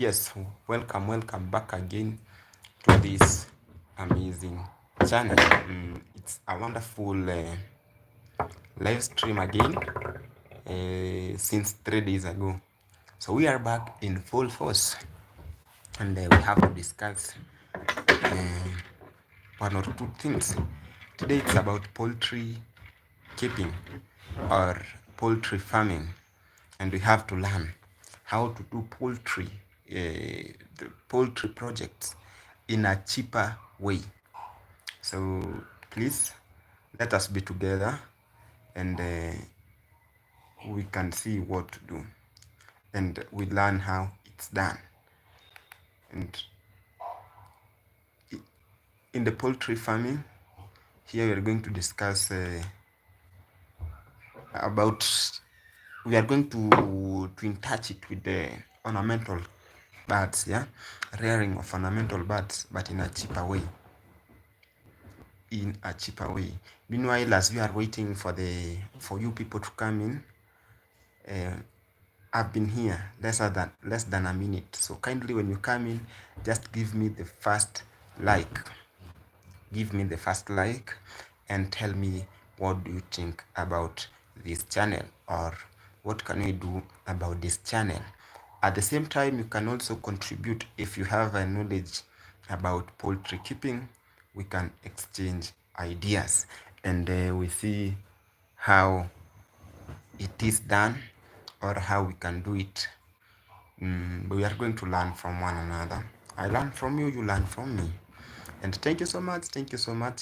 Yes, welcome back again to this amazing channel. It's a wonderful live stream again since 3 days ago. So we are back in full force, and we have to discuss uh, one or two things. Today it's about poultry keeping or poultry farming, and we have to learn how to do the poultry projects in a cheaper way. So please let us be together, and we can see what to do, and we learn how it's done. And in the poultry farming, here we are going to discuss about we are going to touch it with the ornamental birds, yeah, rearing of ornamental birds, but in a cheaper way. Meanwhile, as we are waiting for you people to come in, I've been here less than a minute. So kindly, when you come in, just give me the first like. Give me the first like and tell me what do you think about this channel, or what can we do about this channel. At the same time, you can also contribute if you have a knowledge about poultry keeping. We can exchange ideas, and we see how it is done or how we can do it. But we are going to learn from one another. I learn from you, you learn from me. And thank you so much,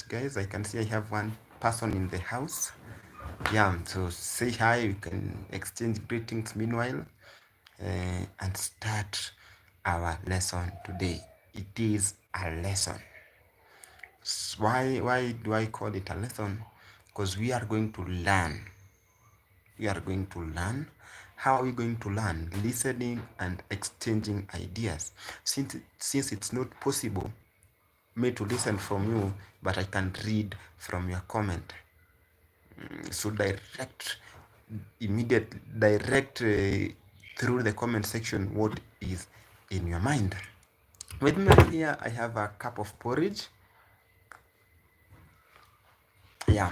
guys. I can see I have one person in the house. Yeah, so say hi. We can exchange greetings meanwhile, and start our lesson today. It is a lesson. Why do I call it a lesson? Because we are going to learn. We are going to learn. How are we going to learn? Listening and exchanging ideas. Since it's not possible me to listen from you, but I can read from your comment. So direct through the comment section what is in your mind. With me here, I have a cup of porridge. Yeah,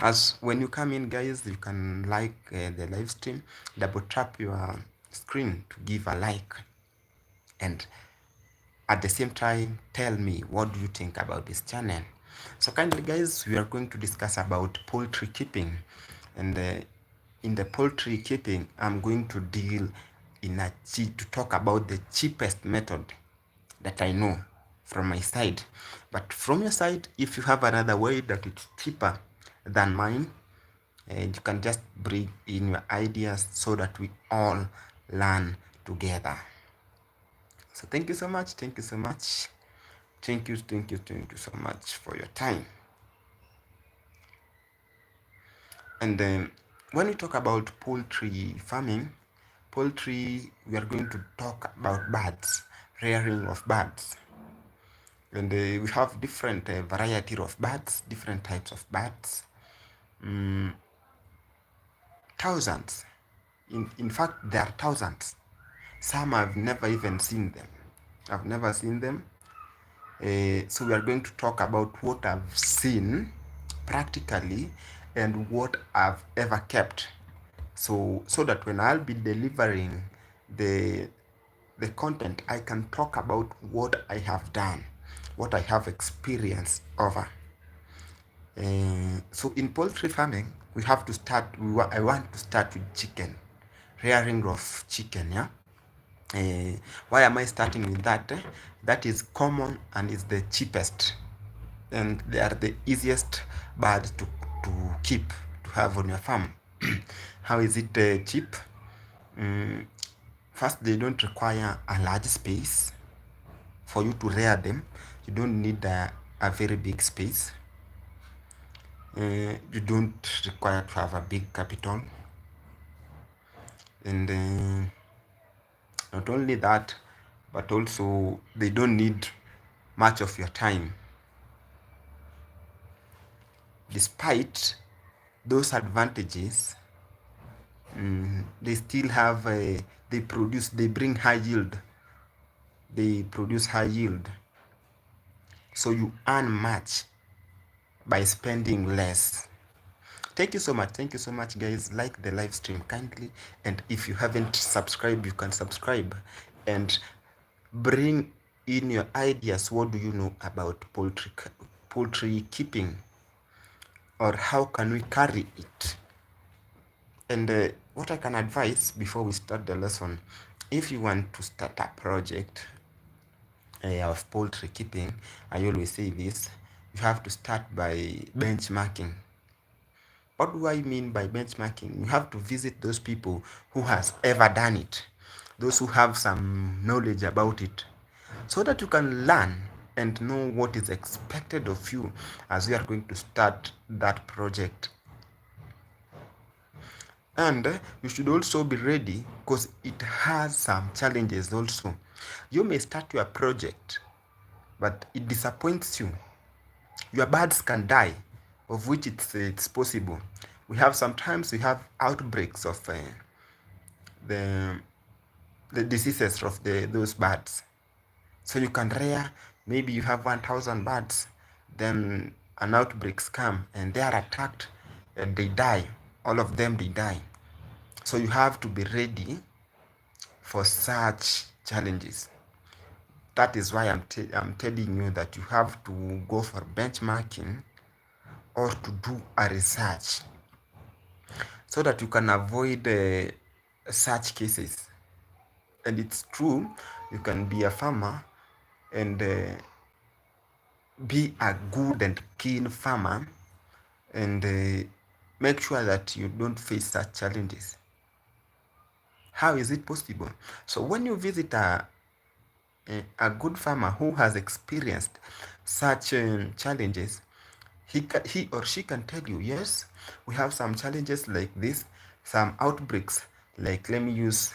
as when you come in, guys, you can like the live stream, double tap your screen to give a like, and at the same time tell me what do you think about this channel. So kindly, guys, we are going to discuss about poultry keeping, and in the poultry keeping, I'm going to deal to talk about the cheapest method that I know from my side. But from your side, if you have another way that it's cheaper than mine, and you can just bring in your ideas so that we all learn together. So thank you so much. Thank you so much. Thank you so much for your time. And when we talk about poultry farming, we are going to talk about birds, rearing of birds. And we have different variety of birds, different types of birds. Thousands. In fact, there are thousands. Some I've never even seen them. I've never seen them. So we are going to talk about what I've seen practically and what I've ever kept. So that when I'll be delivering the content, I can talk about what I have done, what I have experienced over. So in poultry farming, we have to start. I want to start with chicken, rearing of chicken. Yeah. Why am I starting with that? That is common and is the cheapest, and they are the easiest birds to keep, to have on your farm. How is it cheap? First, they don't require a large space for you to rear them. You don't need a very big space. You don't require to have a big capital. And not only that, but also they don't need much of your time. Despite those advantages, they still have they bring high yield. they produce high yield. So you earn much by spending less. Thank you so much. Thank you so much, guys. Like the live stream kindly. And if you haven't subscribed, you can subscribe and bring in your ideas. What do you know about poultry keeping, or how can we carry it? And what I can advise before we start the lesson, if you want to start a project of poultry keeping, I always say this: you have to start by benchmarking. What do I mean by benchmarking? You have to visit those people who has ever done it, those who have some knowledge about it, so that you can learn and know what is expected of you as you are going to start that project. And you should also be ready, because it has some challenges also. You may start your project, but it disappoints you. Your birds can die, of which it's possible. Sometimes we have outbreaks of the diseases of those birds. So you can rear, maybe you have 1,000 birds, then an outbreaks come and they are attacked and they die. All of them, they die. So you have to be ready for such challenges. That is why I'm telling you that you have to go for benchmarking or to do a research, so that you can avoid such cases. And it's true, you can be a farmer and be a good and keen farmer, and make sure that you don't face such challenges. How is it possible? So when you visit a good farmer who has experienced such challenges, he or she can tell you, yes, we have some challenges like this, some outbreaks, like, let me use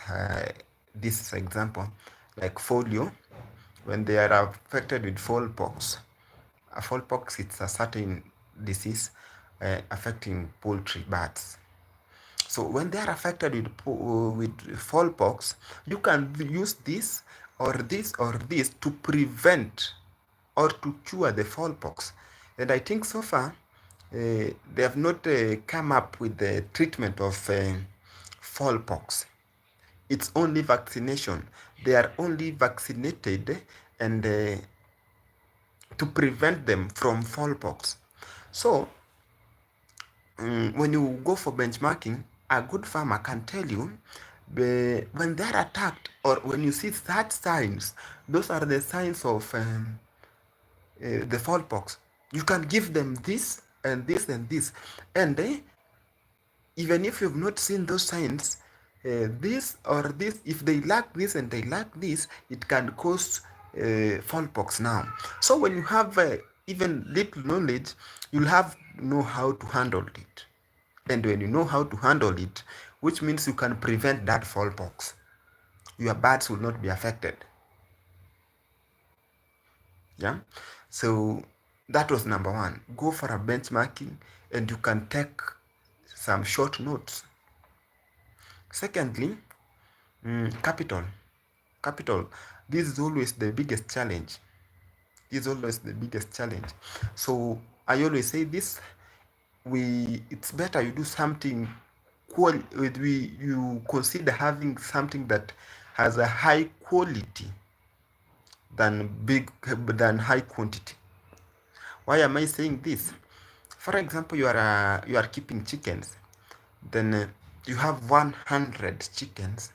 this example, like folio. When they are affected with fowlpox, fowlpox, it's a certain disease affecting poultry birds. So when they are affected with fowlpox, you can use this or this or this to prevent or to cure the fowlpox. And I think so far they have not come up with the treatment of fowlpox. It's only vaccination. They are only vaccinated and to prevent them from fowlpox. So when you go for benchmarking, a good farmer can tell you when they're attacked, or when you see such signs, those are the signs of the fowlpox. You can give them this and this and this, and even if you've not seen those signs, this or this, if they lack this and they lack this, it can cause fowlpox now. So when you have even little knowledge, you'll have know how to handle it. And when you know how to handle it, which means you can prevent that fowlpox, your birds will not be affected. Yeah. So that was number one. Go for a benchmarking, and you can take some short notes. Secondly, capital. Capital. This is always the biggest challenge. This is always the biggest challenge. So I always say this: it's better you do something you consider having something that has a high quality than high quantity. Why am I saying this? For example, you are keeping chickens, then you have 100 chickens.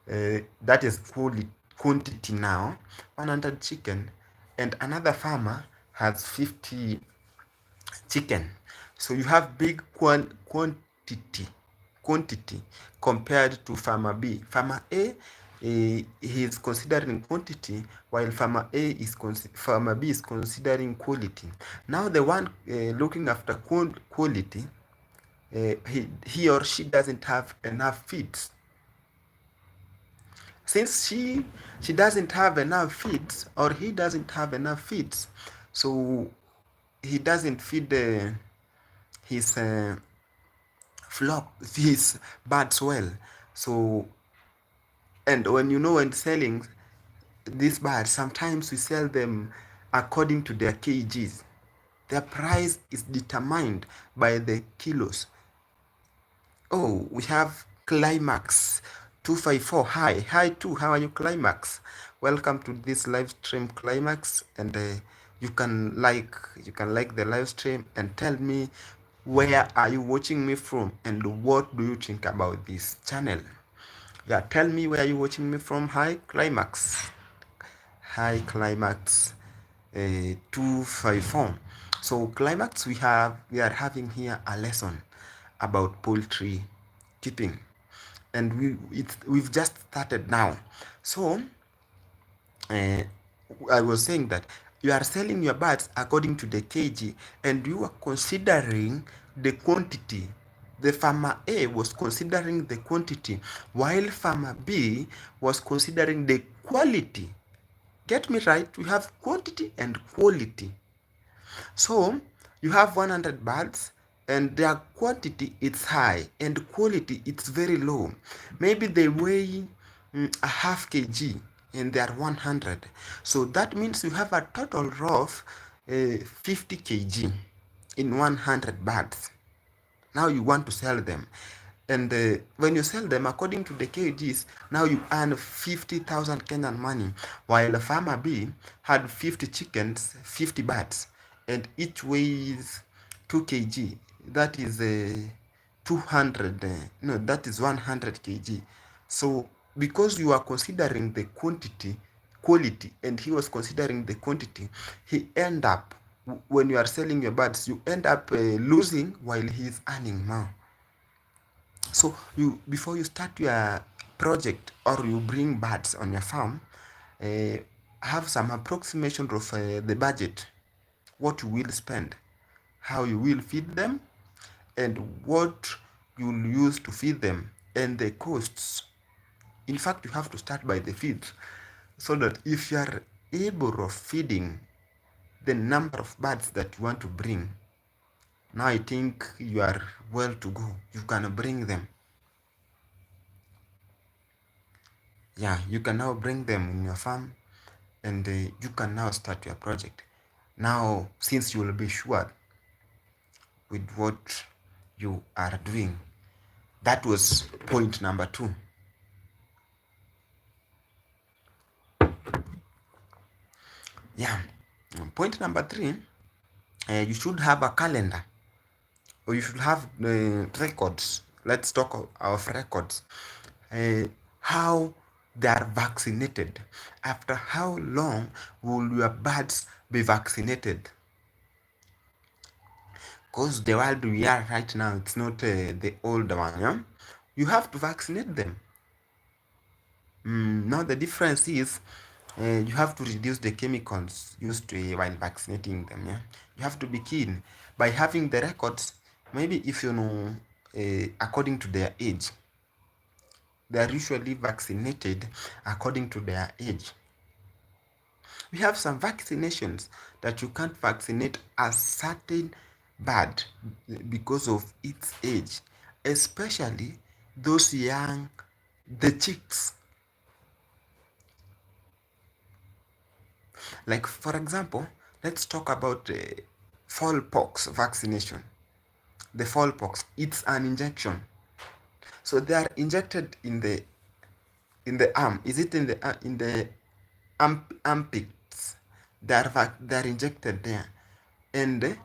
That is quantity now, 100 chicken, and another farmer has 50 chicken. So you have big quantity compared to farmer B. Farmer A, he is considering quantity, while farmer B is considering quality. Now the one looking after quality, he or she doesn't have enough feeds. Since she doesn't have enough feeds, or he doesn't have enough feeds, so he doesn't feed his his birds well. So, and when selling, these birds, sometimes we sell them according to their kgs. Their price is determined by the kilos. Oh, we have Climax 254. Hi 2. How are you, Climax? Welcome to this live stream, Climax. And you can like the live stream and tell me where are you watching me from and what do you think about this channel. Yeah, tell me where you watching me from. Hi, Climax. Hi, Climax 254. So Climax, we are having here a lesson about poultry keeping, and we've just started now. So uh, I was saying that you are selling your birds according to the kg, and you are considering the quantity. The farmer A was considering the quantity, while farmer B was considering the quality. Get me right? We have quantity and quality. So you have 100 birds and their quantity is high and quality it's very low. Maybe they weigh a half kg and they are 100. So that means you have a total of 50 kg in 100 birds. Now you want to sell them. And when you sell them according to the kgs, now you earn 50,000 Kenyan money, while farmer B had 50 chickens, 50 birds, and each weighs 2 kg. That is 200, no, that is 100 kg. So because you are considering the quality, and he was considering the quantity, he end up, when you are selling your birds, you end up losing while he is earning more. So you, before you start your project or you bring birds on your farm, uh, have some approximation of the budget, what you will spend, how you will feed them, and what you'll use to feed them, and the costs. In fact, you have to start by the feed, so that if you are able of feeding the number of birds that you want to bring, now I think you are well to go. You can bring them. Yeah, you can now bring them in your farm, and you can now start your project. Now, since you will be sure with what you are doing. That was point number 2. Yeah. Point number 3, you should have a calendar, or you should have records. Let's talk of records. How they are vaccinated. After how long will your birds be vaccinated? Because the world we are right now, it's not the old one. Yeah? You have to vaccinate them. Now the difference is you have to reduce the chemicals used while vaccinating them. Yeah, you have to be keen by having the records. Maybe if you know, according to their age, they are usually vaccinated according to their age. We have some vaccinations that you can't vaccinate a certain bird because of its age, especially those young, the chicks. Like, for example, let's talk about fowlpox vaccination. The fowlpox, it's an injection. So they are injected in the arm. Is it in the armpits? They are injected there. And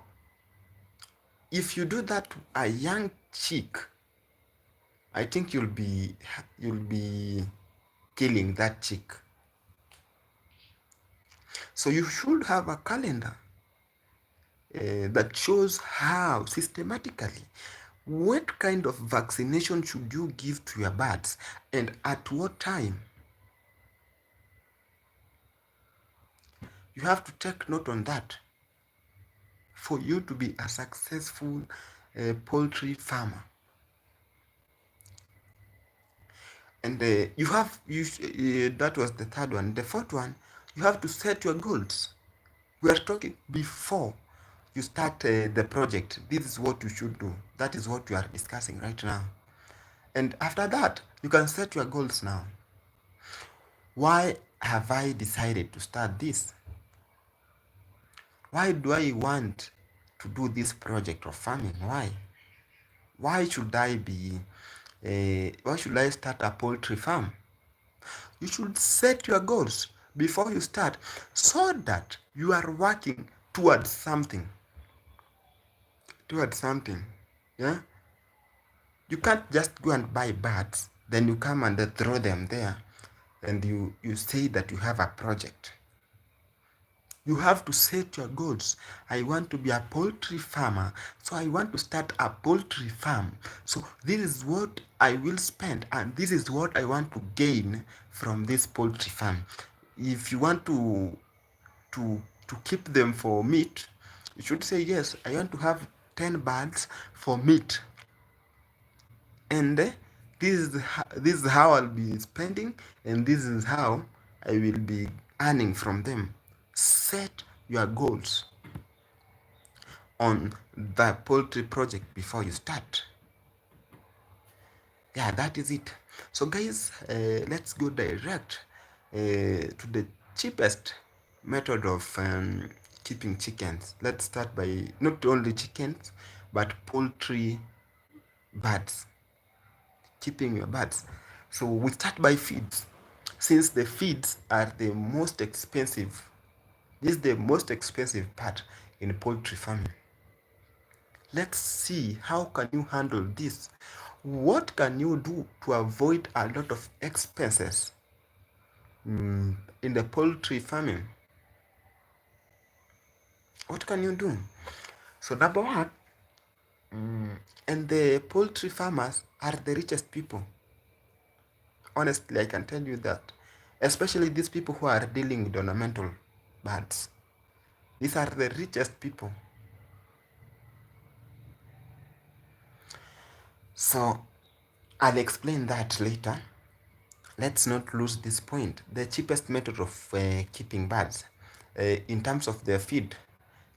if you do that to a young chick, I think you'll be killing that chick. So you should have a calendar that shows how systematically what kind of vaccination should you give to your birds and at what time. You have to take note on that for you to be a successful poultry farmer. And that was the third one. The fourth one, you have to set your goals. We are talking before you start the project. This is what you should do. That is what we are discussing right now. And after that, you can set your goals now. Why have I decided to start this? Why do I want to do this project of farming? Why? Why should I be, why should I start a poultry farm? You should set your goals before you start so that you are working towards something. Towards something. Yeah? You can't just go and buy birds, then you come and throw them there, and you say that you have a project. You have to set your goals. I want to be a poultry farmer, so I want to start a poultry farm. So this is what I will spend, and this is what I want to gain from this poultry farm. If you want to keep them for meat, you should say, yes, I want to have 10 birds for meat. And this is how I'll be spending, and this is how I will be earning from them. Set your goals on the poultry project before you start. Yeah, that is it. So guys, let's go direct to the cheapest method of keeping chickens. Let's start by not only chickens but poultry birds, keeping your birds. So we start by feeds, since the feeds are the most expensive. This is the most expensive part in poultry farming. Let's see how can you handle this. What can you do to avoid a lot of expenses in the poultry farming? What can you do? So number one, and the poultry farmers are the richest people. Honestly, I can tell you that. Especially these people who are dealing with ornamental birds. These are the richest people. So I'll explain that later. Let's not lose this point. The cheapest method of keeping birds, in terms of their feed,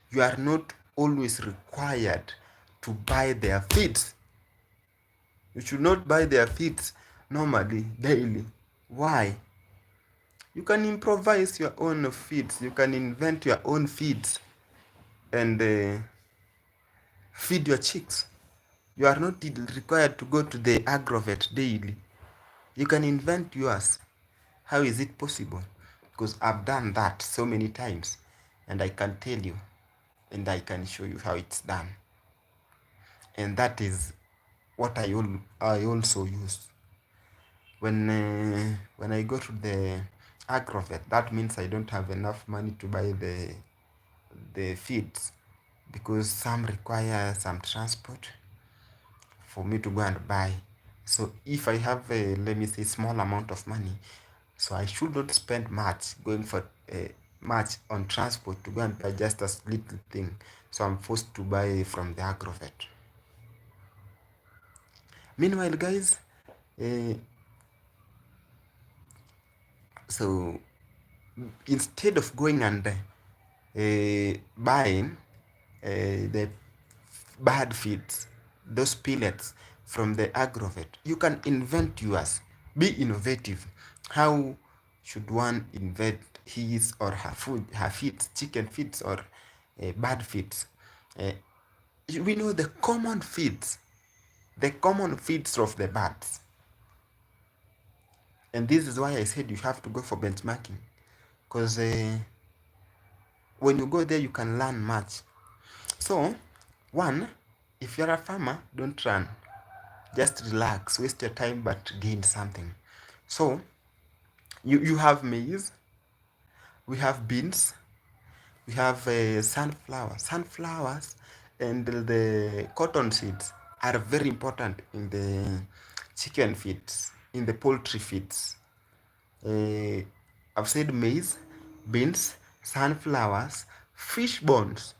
you are not always required to buy their feeds. You should not buy their feeds normally, daily. Why? You can improvise your own feeds. You can invent your own feeds and feed your chicks. You are not required to go to the agrovet daily. You can invent yours. How is it possible? Because I've done that so many times, and I can tell you, and I can show you how it's done. And that is what I also use. When I go to the agrovet, that means I don't have enough money to buy the feeds, because some require some transport for me to go and buy. So if I have a, let me say, small amount of money, so I should not spend much going for much on transport to go and buy just a little thing. So I'm forced to buy from the agrovet. Meanwhile, guys, uh, so instead of going and buying the bird feeds, those pellets from the agrovet, you can invent yours. Be innovative. How should one invent his or her food, her feeds, chicken feeds or bird feeds? Uh, we know the common feeds of the birds. And this is why I said you have to go for benchmarking. Because when you go there, you can learn much. So, one, if you're a farmer, don't run. Just relax, waste your time, but gain something. So, you have maize, we have beans, we have sunflowers. Sunflowers and the cotton seeds are very important in the chicken feeds, in the poultry feeds. Uh, I've said maize, beans, sunflowers, fish bones.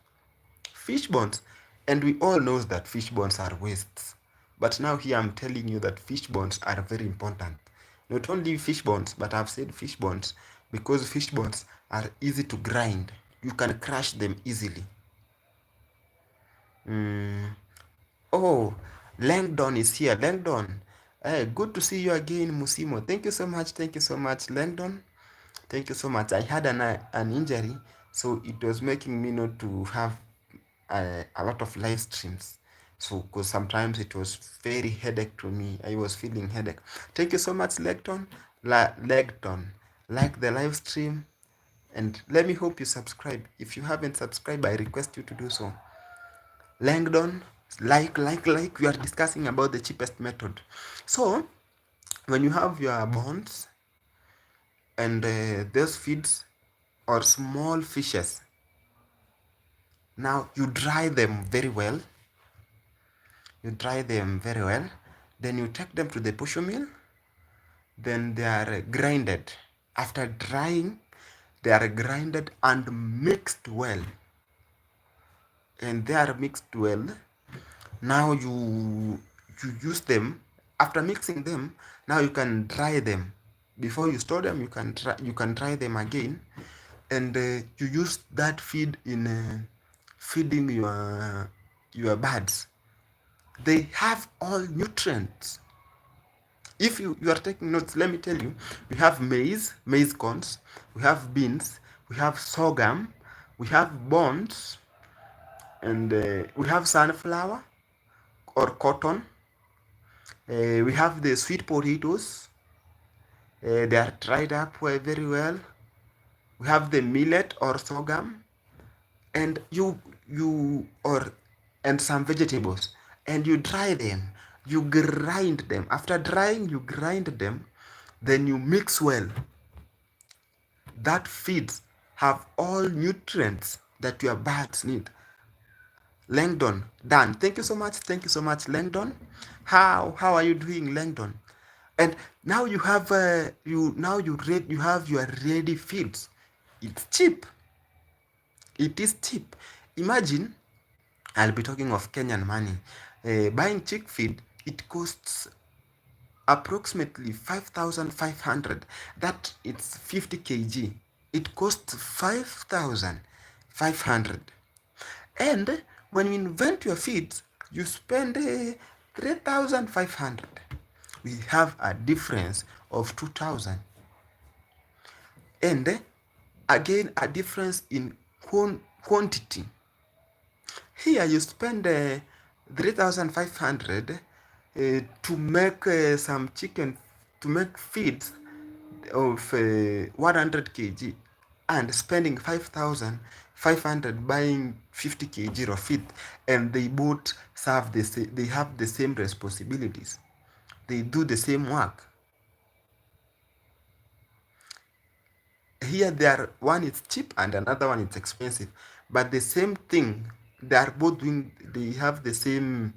Fish bones. And we all know that fish bones are wastes. But now here I'm telling you that fish bones are very important. Not only fish bones, but I've said fish bones because fish bones are easy to grind. You can crush them easily. Oh, Langdon is here. Langdon, good to see you again, Musimo. Thank you so much. Thank you so much, Langdon. Thank you so much. I had an injury, so it was making me not to have a lot of live streams. So, because sometimes it was very headache to me. I was feeling headache. Thank you so much, Lecton. Lecton, like the live stream, and let me hope you subscribe. If you haven't subscribed, I request you to do so. Langdon, like. We are discussing about the cheapest method. So, when you have your bonds and those feeds or small fishes, now you dry them very well. Then you take them to the pusher mill. Then they are grinded. After drying, they are grinded and mixed well. And they are mixed well. Now you use them. After mixing them, now you can dry them. Before you store them, you can dry them again, and you use that feed in feeding your birds. They have all nutrients. If you are taking notes, let me tell you, we have maize corns, we have beans, we have sorghum, we have bonds, and we have sunflower or cotton. We have the sweet potatoes. They are dried up very well. We have the millet or sorghum, and and some vegetables, and you dry them. You grind them. After drying, you grind them. Then you mix well. That feeds have all nutrients that your birds need. Langdon, done. Thank you so much. Thank you so much, Langdon. How are you doing, Langdon? And now you have you have your ready feeds. It's cheap. It is cheap. Imagine, I'll be talking of Kenyan money. Buying chick feed, it costs approximately 5,500. That it's 50 kg. It costs 5,500. And when you invent your feeds, you spend 3,500. We have a difference of 2,000. And again, a difference in quantity. Here you spend 3,500 to make some chicken, to make feeds of 100 kg, and spending 5,500 buying 50 kg of feed, and they both serve they have the same responsibilities. They do the same work. Here one is cheap and another one is expensive, but the same thing. They are both doing. They have the same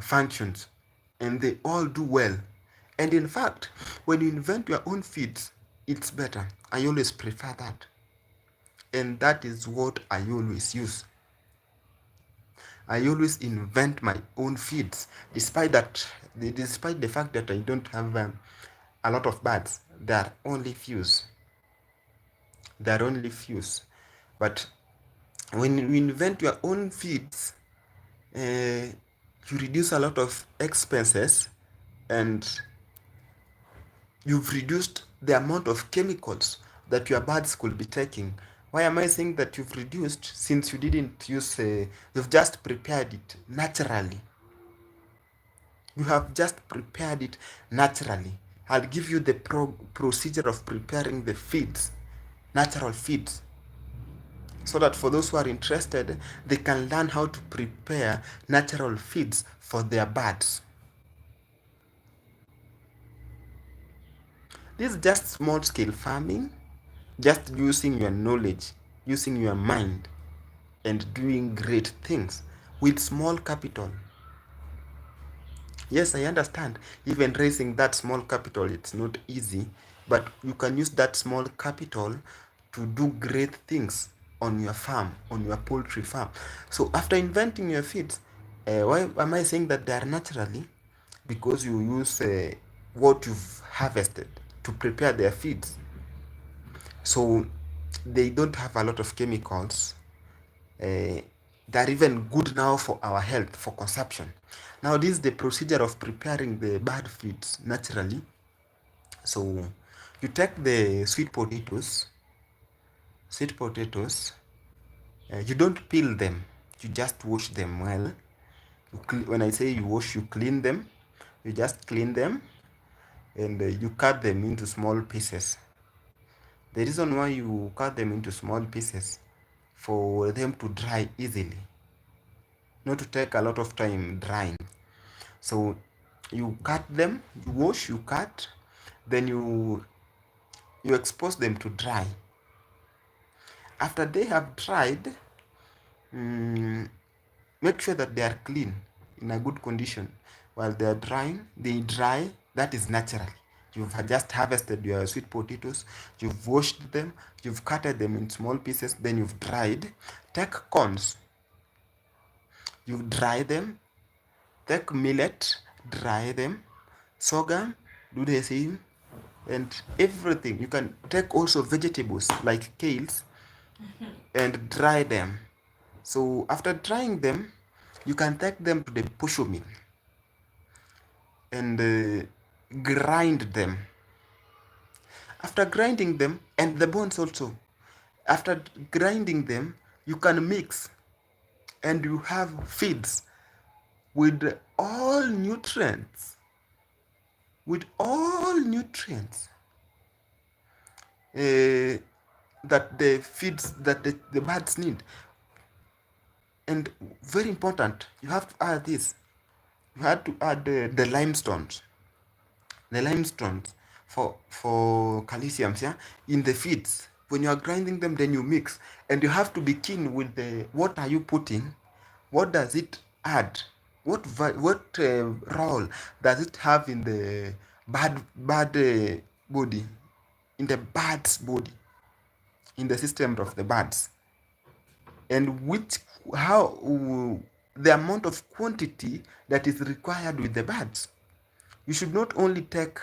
functions, and they all do well. And in fact, when you invent your own feeds, it's better. I always prefer that, and that is what I always use. I always invent my own feeds, despite the fact that I don't have a lot of birds. There are only few. But when you invent your own feeds, you reduce a lot of expenses, and you've reduced the amount of chemicals that your birds could be taking. Why am I saying that you've reduced? Since you didn't use, you've just prepared it naturally. You have just prepared it naturally. I'll give you the procedure of preparing the feeds, natural feeds, so that for those who are interested, they can learn how to prepare natural feeds for their birds. This is just small scale farming, just using your knowledge, using your mind, and doing great things with small capital. Yes, I understand. Even raising that small capital, it's not easy, but you can use that small capital to do great things on your farm, on your poultry farm. So after inventing your feeds, why am I saying that they are naturally? Because you use what you've harvested to prepare their feeds. So they don't have a lot of chemicals. They're even good now for our health, for consumption. Now this is the procedure of preparing the bird feeds naturally. So You take the sweet potatoes, you don't peel them, you just wash them well. When I say you wash, you clean them. You just clean them, and you cut them into small pieces. The reason why you cut them into small pieces, for them to dry easily, not to take a lot of time drying. So you cut them, you wash, you cut, then you expose them to dry. After they have dried, make sure that they are clean, in a good condition. While they are drying, they dry, that is natural. You've just harvested your sweet potatoes, you've washed them, you've cutted them in small pieces, then you've dried. Take corns, you dry them. Take millet, dry them. Sorghum, do the same. And everything. You can take also vegetables like kales and dry them. So after drying them, you can take them to the pusho mill and grind them. After grinding them, and the bones also, after grinding them, you can mix and you have feeds with all nutrients. With all nutrients that the feeds that the birds need. And very important, you have to add this. You have to add the limestones. The limestones for calcium, yeah, in the feeds. When you are grinding them, then you mix, and you have to be keen with the what are you putting, what does it add, what role does it have in the body, in the bird's body, in the system of the birds, and which how the amount of quantity that is required with the birds. You should not only take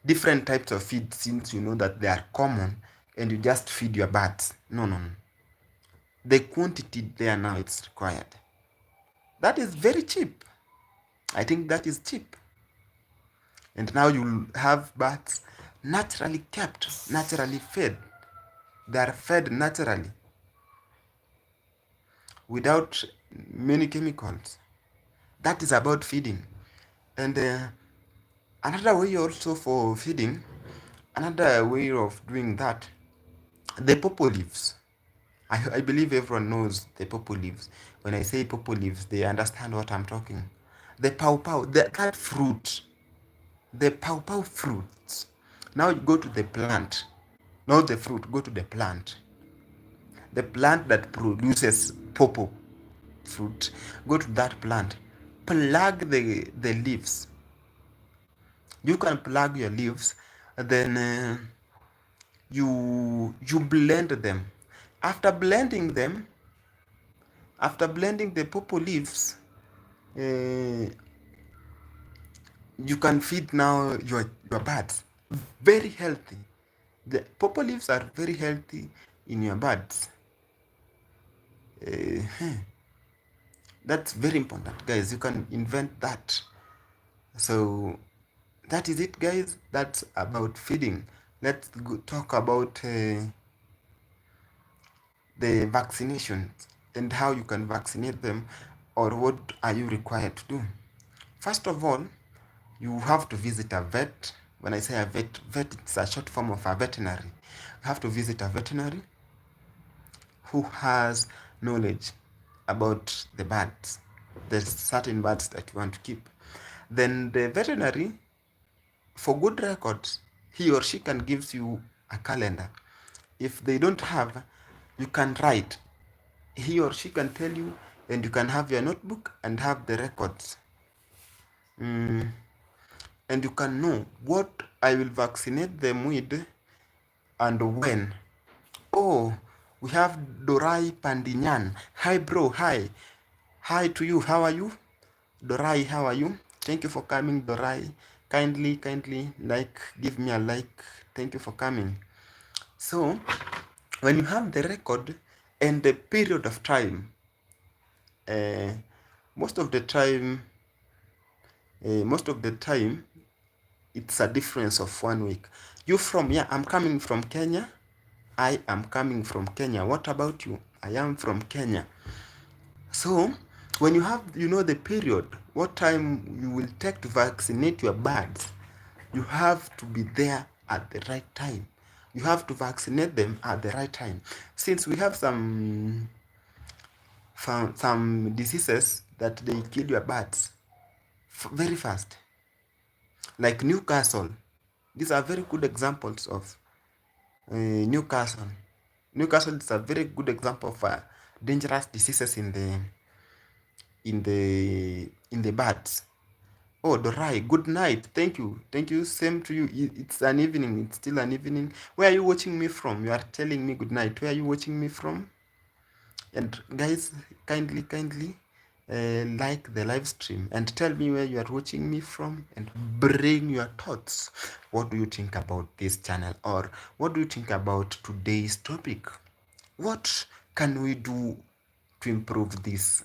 different types of feed since you know that they are common and you just feed your birds. No, no, no. The quantity there now it's required. That is very cheap. I think that is cheap. And now you have birds naturally kept, naturally fed. They are fed naturally without many chemicals. That is about feeding. And another way also for feeding, another way of doing that, the pawpaw leaves. I believe everyone knows the pawpaw leaves. When I say pawpaw leaves, they understand what I'm talking. The pawpaw, that fruit, the pawpaw fruits. Now you go to the plant, not the fruit, go to the plant. The plant that produces pawpaw fruit, go to that plant, plug the leaves. You can plug your leaves, then you blend them. After blending them, after blending the pawpaw leaves, you can feed now your birds. Very healthy. The pawpaw leaves are very healthy in your birds. That's very important, guys. You can invent that. So that is it, guys. That's about feeding. Let's talk about the vaccinations and how you can vaccinate them, or what are you required to do. First of all, you have to visit a vet. When I say a vet, it's a short form of a veterinary. You have to visit a veterinary who has knowledge about the birds, the certain birds that you want to keep. Then the veterinary, for good records, he or she can give you a calendar. If they don't have, you can write. He or she can tell you, and you can have your notebook and have the records. And you can know what I will vaccinate them with and when. Oh, we have Dorai Pandinyan. Hi, bro. Hi. Hi to you. How are you? Dorai, how are you? Thank you for coming, Dorai. Kindly, like, give me a like. Thank you for coming. So, when you have the record and the period of time, most of the time, it's a difference of 1 week. You from? Yeah, I'm coming from Kenya. I am coming from Kenya. What about you? I am from Kenya. So when you have, the period, what time you will take to vaccinate your birds, you have to be there at the right time. You have to vaccinate them at the right time. Since we have some diseases that they kill your birds very fast, like Newcastle. These are very good examples of Newcastle. Newcastle is a very good example of dangerous diseases in the birds. Oh, Dorai, good night. Thank you. Thank you. Same to you. It's an evening. It's still an evening. Where are you watching me from? You are telling me good night. Where are you watching me from? And guys, kindly like the live stream and tell me where you are watching me from and bring your thoughts. What do you think about this channel, or what do you think about today's topic? What can we do to improve these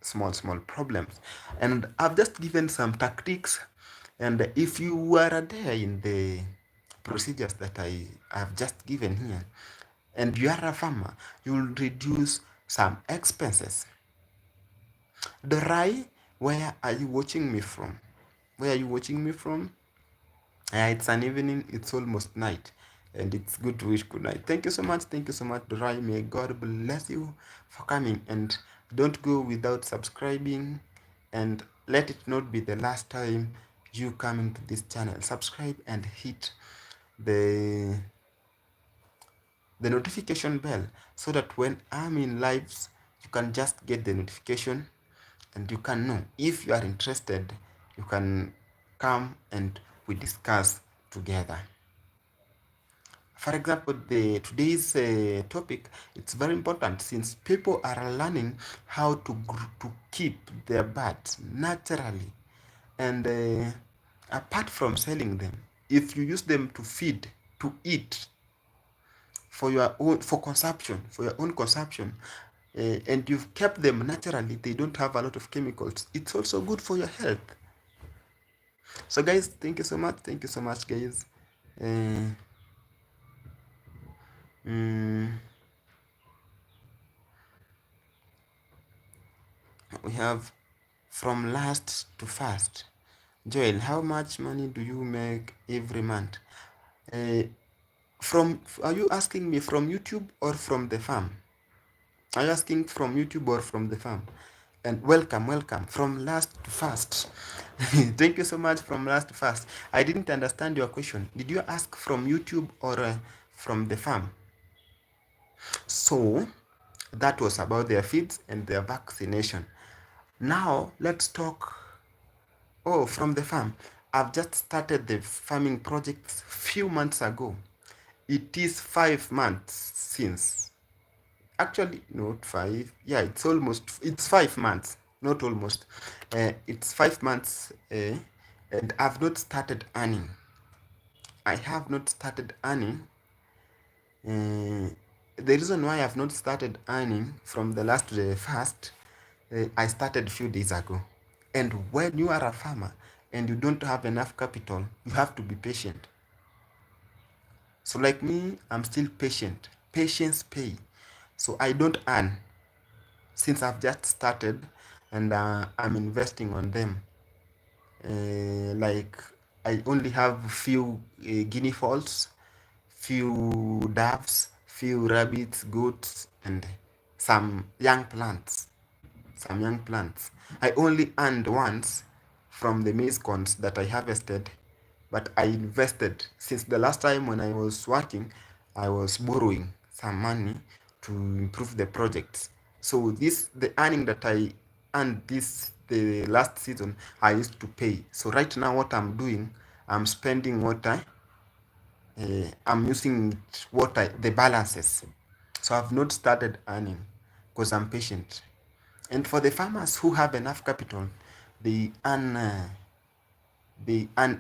small problems? And I've just given some tactics, and if you are there in the procedures that I have just given here, and you are a farmer, you will reduce some expenses. Dorai, where are you watching me from? Where are you watching me from? It's an evening, it's almost night, and it's good to wish good night. Thank you so much, Dorai. May God bless you for coming, and don't go without subscribing, and let it not be the last time you coming to this channel. Subscribe and hit the notification bell so that when I'm in lives, you can just get the notification and you can know. If you are interested, you can come and we discuss together. For example, today's topic, it's very important since people are learning how to keep their birds naturally, and apart from selling them, if you use them to feed, to eat, for your own, for your own consumption, and you've kept them naturally, they don't have a lot of chemicals, it's also good for your health. So guys, thank you so much guys. uh, mm, we have from last to first. Joel, how much money do you make every month? uh, are you asking me from YouTube or from the farm? Are you asking from YouTube or from the farm? And welcome from last to first. Thank you so much from last to first. I didn't understand your question. Did you ask from YouTube or from the farm? So that was about their feeds and their vaccination. Now let's talk. Oh, from the farm. I've just started the farming project few months ago. It is 5 months since. Actually, not 5. Yeah, it's 5 months. Not almost. It's 5 months, and I've not started earning. I have not started earning. The reason why I've not started earning from the last fast, I started a few days ago. And when you are a farmer and you don't have enough capital, you have to be patient. So like me, I'm still patient. Patience pay. So I don't earn since I've just started, and I'm investing on them. Like I only have few guinea fowls, few doves, few rabbits, goats, and some young plants. I only earned once from the maize corns that I harvested, but I invested. Since the last time when I was working, I was borrowing some money to improve the projects. So the earning that I earned the last season, I used to pay. So right now what I'm doing, I'm spending what I'm using the balances. So I've not started earning because I'm patient. And for the farmers who have enough capital, they earn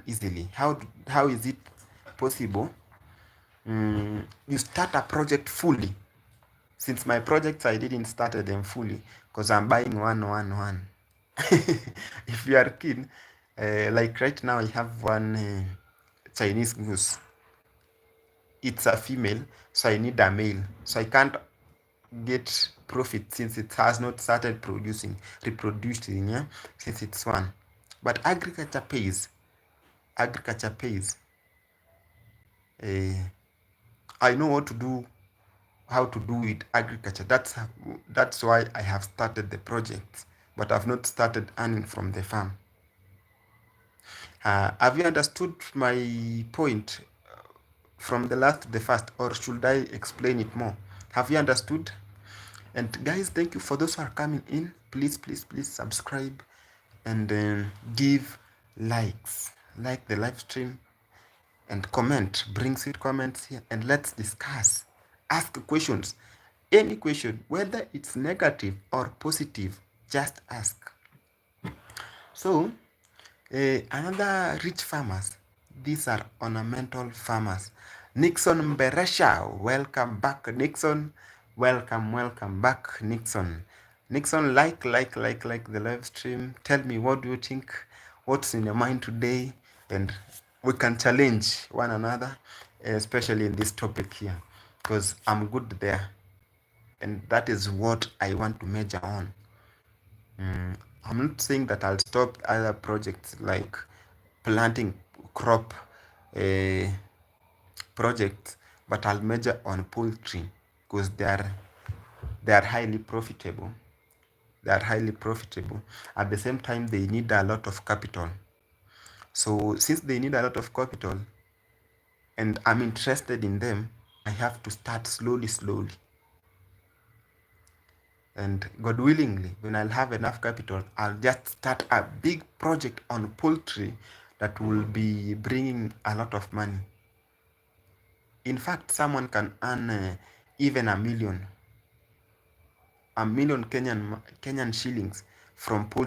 easily. How is it possible? You start a project fully. Since my projects, I didn't start them fully because I'm buying one. If you are keen, like right now, I have one Chinese goose. it's a female, so I need a male. So I can't get profit since it has not started reproducing, yeah, since it's one. But agriculture pays. Agriculture pays. Uh, I know what to do, how to do with agriculture. That's why I have started the project, but I've not started earning from the farm. Have you understood my point from the last to the first, or should I explain it more? Have you understood? And guys, thank you for those who are coming in. Please, please, please subscribe and give likes, like the live stream, and comment. Bring sweet comments here, and let's discuss. Ask questions. Any question, whether it's negative or positive, just ask. So, another rich farmers. These are ornamental farmers. Nixon Mberesha, welcome back, Nixon. Welcome back, Nixon. Nixon, like the live stream. Tell me, what do you think? What's in your mind today? And we can challenge one another, especially in this topic here, because I'm good there, and that is what I want to major on. I'm not saying that I'll stop other projects like planting crop uh, projects, but I'll major on poultry because they are highly profitable. They are highly profitable. At the same time, they need a lot of capital. So since they need a lot of capital, and I'm interested in them, I have to start slowly. And God willingly, when I'll have enough capital, I'll just start a big project on poultry that will be bringing a lot of money. In fact, someone can earn even a million Kenyan shillings from poultry